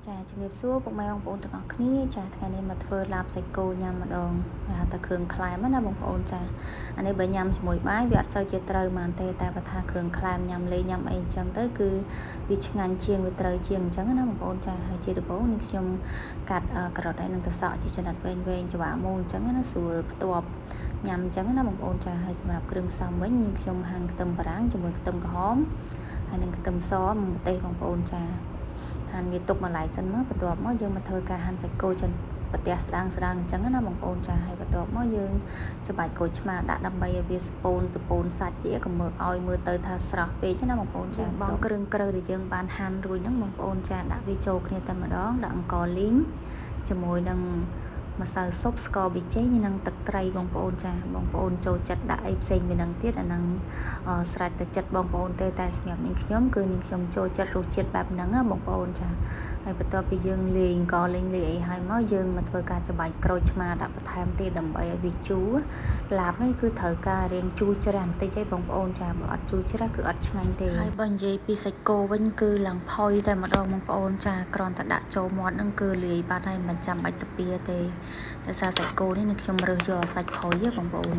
ចាជំរាបសួរពុកម៉ែបងប្អូនទាំងអស់គ្នាចាថ្ងៃនេះមកធ្វើឡាបសាច់គោញ៉ាំម្ដងគេហៅថាគ្រឿងក្លែមណាបងប្អូនចាអានេះបើញ៉ាំជាមួយបាយវាអត់សូវជាត្រូវបានទេតែបើថាគ្រឿងក្លែមញ៉ាំលេងញ៉ាំអីអញ្ចឹងទៅគឺវាឆ្ងាញ់ជាងវាត្រូវជាងអញ្ចឹងណាបងប្អូនចាហើយជាដំបូងនេះខ្ញុំកាត់ការ៉ុតហើយនឹងទៅសក់ជាចំណិតវែងច្បាស់មូលអញ្ចឹងណាស្រួលផ្ទាប់ញ៉ាំអញ្ចឹងណាបងប្អូនចាហើយសម្រាប់គ្រឿងផ្សំវិញខ្ញុំហាន់ខ្ទឹមបារាំងជាមួយខ្ទឹមក្រហមហើយនឹងខ្ទឹមសម្ទេសបងប្អូនចាហាន់វាទុកមួយឡែកសិនមកបន្ទាប់មកយើងមកធ្វើការហាន់សាច់គោចិនប្រទះស្ដាងអញ្ចឹងណាបងប្អូនចាហើយបន្ទាប់មកយើងច្បាច់ក្រូចឆ្មាដាក់ដើម្បីឲ្យវាស្ពូនសាច់ទៀតកុំឲ្យមើលទៅថាស្រស់ពេកណាបងប្អូនចាបងគ្រឿងក្រៅដែលយើងបានហាន់រួចហ្នឹងបងប្អូនចាដាក់វាចូលគ្នាតែម្ដងដាក់អង្ករលីងជាមួយនឹងម្សៅស៊ុបស្ករប៊ីចេងនិងទឹកត្រីបងប្អូនចាបងប្អូនចូលចិត្តដាក់អីផ្សេងពីនឹងទៀតអានឹងស្រេចទៅចិត្តបងប្អូនទេតែសម្រាប់នាងខ្ញុំគឺនាងខ្ញុំចូលចិត្តរសជាតិបែបហ្នឹងណាបងប្អូនចាហើយបន្ទាប់ពីយើងលាយអង្ករលេងលាយអីហើយមកយើងមកធ្វើការច្របាច់ក្រូចឆ្មាដាក់បន្ថែមទៀតដើម្បីឲ្យវាជូរឡាបនេះគឺត្រូវការរៀងជូរច្រះបន្តិចឯងបងប្អូនចាបើអត់ជូរច្រះគឺអត់ឆ្ងាញ់ទេហើយបើនិយាយពីសាច់គោវិញគឺឡើងផុយតែម្ដងបងប្អូនចាគ្រាន់តែដាក់ចូលមាត់ហ្នឹងគឺលាយបាត់ហើយមិនចាំបាច់ទៅពៀទេដោយសារសាច់គោនេះនឹងខ្ញុំរើសយកសាច់ផុយបងប្អូន